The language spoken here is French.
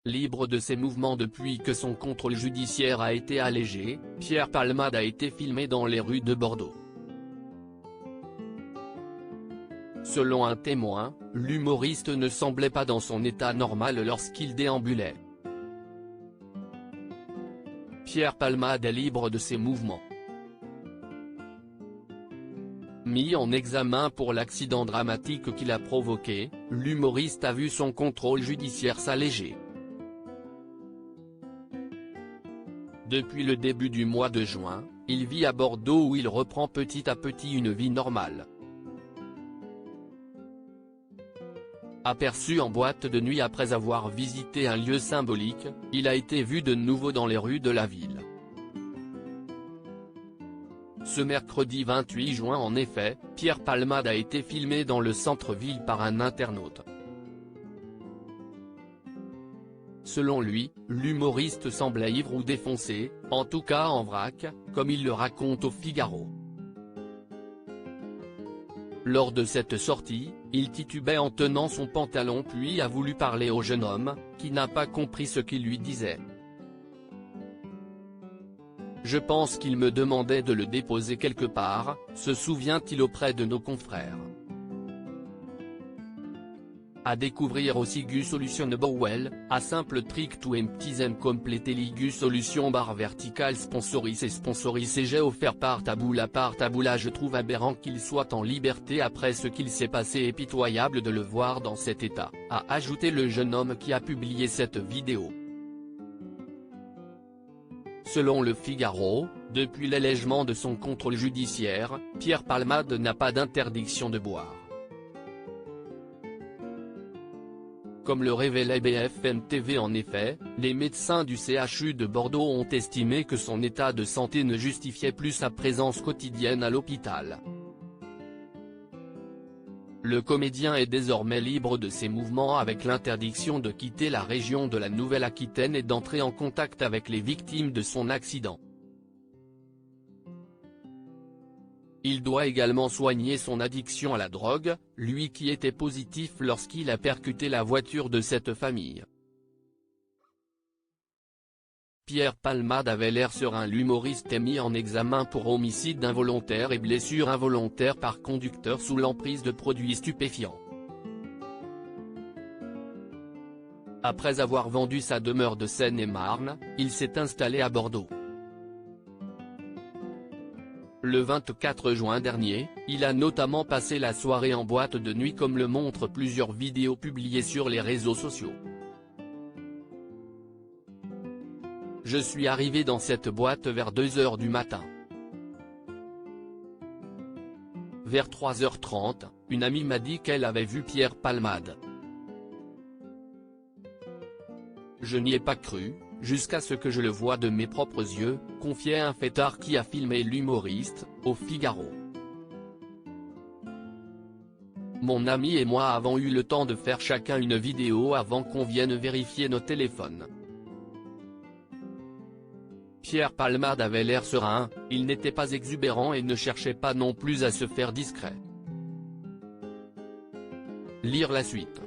Libre de ses mouvements depuis que son contrôle judiciaire a été allégé, Pierre Palmade a été filmé dans les rues de Bordeaux. Selon un témoin, l'humoriste ne semblait pas dans son état normal lorsqu'il déambulait. Pierre Palmade est libre de ses mouvements. Mis en examen pour l'accident dramatique qu'il a provoqué, l'humoriste a vu son contrôle judiciaire s'alléger. Depuis le début du mois de juin, il vit à Bordeaux où il reprend petit à petit une vie normale. Aperçu en boîte de nuit après avoir visité un lieu symbolique, il a été vu de nouveau dans les rues de la ville. Ce mercredi 28 juin en effet, Pierre Palmade a été filmé dans le centre-ville par un internaute. Selon lui, l'humoriste semblait ivre ou défoncé, en tout cas en vrac, comme il le raconte au Figaro. Lors de cette sortie, il titubait en tenant son pantalon puis a voulu parler au jeune homme, qui n'a pas compris ce qu'il lui disait. Je pense qu'il me demandait de le déposer quelque part, se souvient-il auprès de nos confrères. À découvrir aussi Gu Solution Bowell, a simple trick to empty them completely Gu Solution barre verticale sponsorisé j'ai offert par Taboula je trouve aberrant qu'il soit en liberté après ce qu'il s'est passé et pitoyable de le voir dans cet état, a ajouté le jeune homme qui a publié cette vidéo. Selon le Figaro, depuis l'allègement de son contrôle judiciaire, Pierre Palmade n'a pas d'interdiction de boire. Comme le révélait BFM TV en effet, les médecins du CHU de Bordeaux ont estimé que son état de santé ne justifiait plus sa présence quotidienne à l'hôpital. Le comédien est désormais libre de ses mouvements avec l'interdiction de quitter la région de la Nouvelle-Aquitaine et d'entrer en contact avec les victimes de son accident. Il doit également soigner son addiction à la drogue, lui qui était positif lorsqu'il a percuté la voiture de cette famille. Pierre Palmade avait l'air serein. L'humoriste est mis en examen pour homicide involontaire et blessure involontaire par conducteur sous l'emprise de produits stupéfiants. Après avoir vendu sa demeure de Seine-et-Marne, il s'est installé à Bordeaux. Le 24 juin dernier, il a notamment passé la soirée en boîte de nuit comme le montrent plusieurs vidéos publiées sur les réseaux sociaux. Je suis arrivé dans cette boîte vers 2 h du matin. Vers 3h30, une amie m'a dit qu'elle avait vu Pierre Palmade. Je n'y ai pas cru, jusqu'à ce que je le voie de mes propres yeux, confiait un fêtard qui a filmé l'humoriste, au Figaro. Mon ami et moi avons eu le temps de faire chacun une vidéo avant qu'on vienne vérifier nos téléphones. Pierre Palmade avait l'air serein, il n'était pas exubérant et ne cherchait pas non plus à se faire discret. Lire la suite.